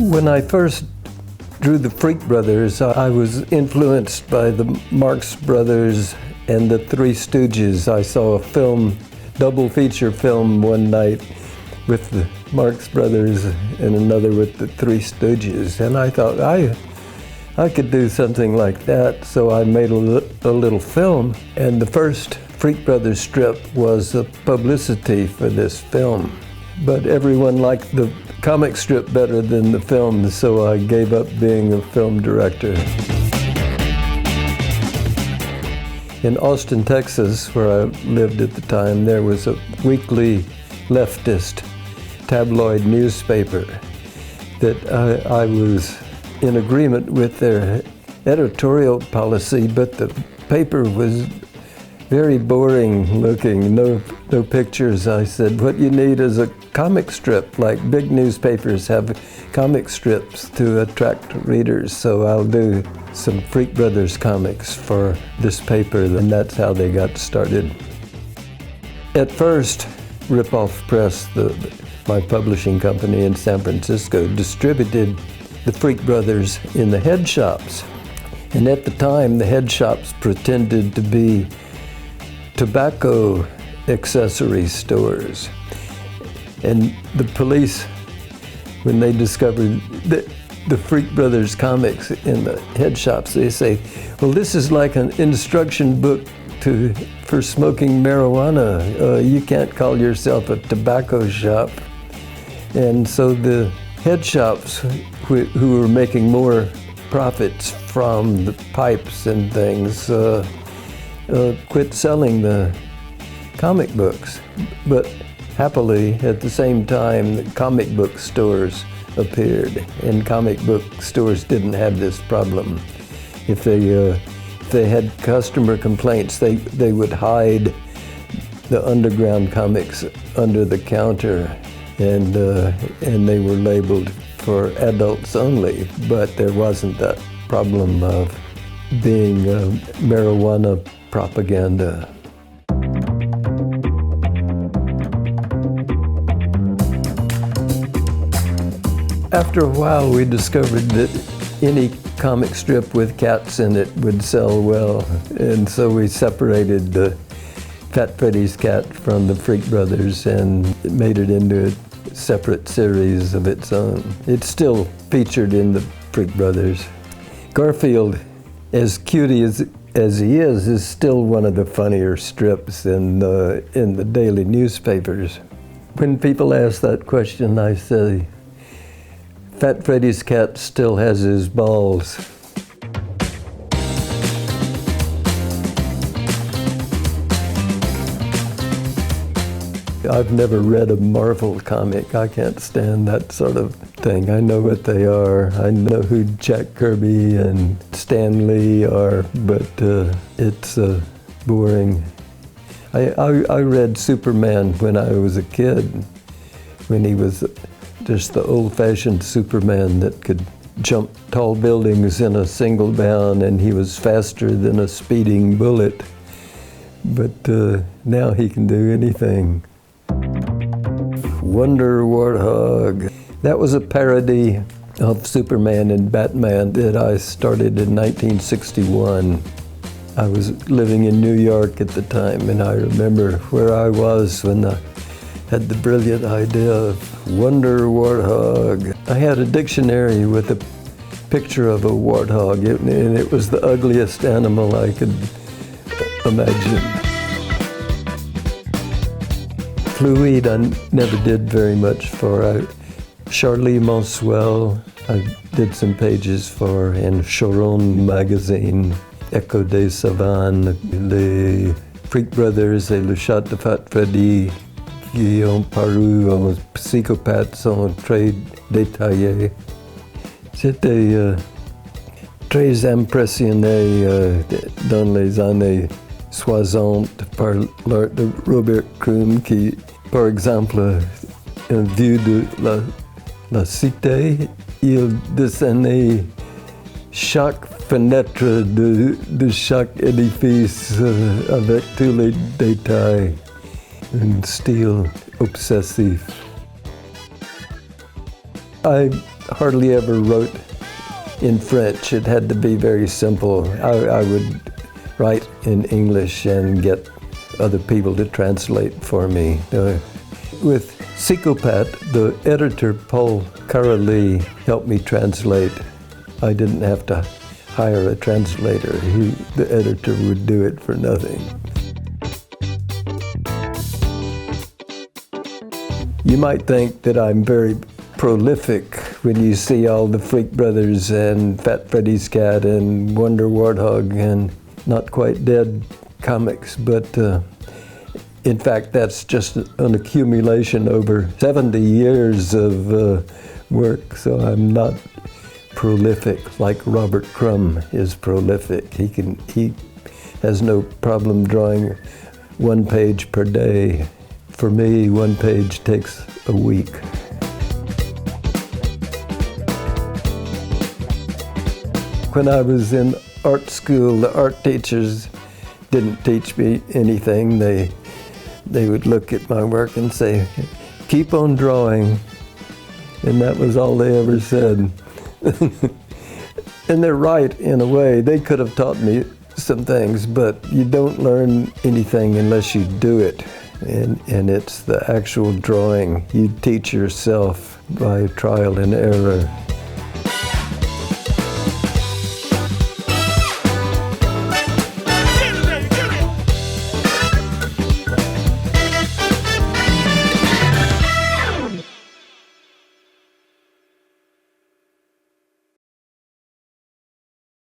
When I first drew the Freak Brothers, I was influenced by the Marx Brothers and the Three Stooges. I saw a film, double feature film one night with the Marx Brothers and another with the Three Stooges, and I thought I could do something like that, so I made a little film, and the first Freak Brothers strip was a publicity for this film. But everyone liked the comic strip better than the film, so I gave up being a film director. In Austin, Texas, where I lived at the time, there was a weekly leftist tabloid newspaper that I was in agreement with their editorial policy, but the paper was very boring looking, no pictures. I said, what you need is a comic strip, like big newspapers have comic strips to attract readers, so I'll do some Freak Brothers comics for this paper, and that's how they got started. At first, Ripoff Press, my publishing company in San Francisco, distributed the Freak Brothers in the head shops. And at the time, the head shops pretended to be tobacco accessory stores. And the police, when they discovered the Freak Brothers comics in the head shops, they say, well, this is like an instruction book for smoking marijuana. You can't call yourself a tobacco shop. And so the head shops, who were making more profits from the pipes and things, quit selling the comic books. But happily, at the same time, the comic book stores appeared, and comic book stores didn't have this problem. If they had customer complaints, they would hide the underground comics under the counter, and they were labeled for adults only, but there wasn't that problem of being marijuana propaganda. After a while, we discovered that any comic strip with cats in it would sell well, and so we separated the Fat Freddy's cat from the Freak Brothers and made it into a separate series of its own. It's still featured in the Freak Brothers. Garfield, as cutie as he is still one of the funnier strips in the daily newspapers. When people ask that question, I say, Fat Freddy's cat still has his balls. I've never read a Marvel comic. I can't stand that sort of thing. I know what they are. I know who Jack Kirby and Stan Lee are, but it's boring. I read Superman when I was a kid, when he was just the old-fashioned Superman that could jump tall buildings in a single bound, and he was faster than a speeding bullet. But now he can do anything. Wonder Warthog. That was a parody of Superman and Batman that I started in 1961. I was living in New York at the time, and I remember where I was when I had the brilliant idea of Wonder Warthog. I had a dictionary with a picture of a warthog, and it was the ugliest animal I could imagine. Fluide I never did very much for. Charlie Monsuel, I did some pages for, and Choron magazine, Echo des Savanes, les Freak Brothers et le Chat de Fat Freddy, qui ont paru en psychopathes sont très détaillés. J'étais très impressionné dans les années 60 par l'art de Robert Crumb qui, par exemple, en vue de la cité, il dessinait chaque fenêtre de chaque édifice avec tous les détails, un style obsessif. I hardly ever wrote in French. It had to be very simple. I would write in English and get other people to translate for me. With Psychopath, the editor, Paul Karalee, helped me translate. I didn't have to hire a translator. The editor would do it for nothing. You might think that I'm very prolific when you see all the Freak Brothers and Fat Freddy's Cat and Wonder Warthog and Not Quite Dead comics, but in fact, that's just an accumulation over 70 years of work, so I'm not prolific like Robert Crumb is prolific. He has no problem drawing one page per day. For me, one page takes a week. When I was in art school, the art teachers didn't teach me anything. They would look at my work and say, "Keep on drawing." And that was all they ever said. And they're right in a way. They could have taught me some things, but you don't learn anything unless you do it. And it's the actual drawing. You teach yourself by trial and error.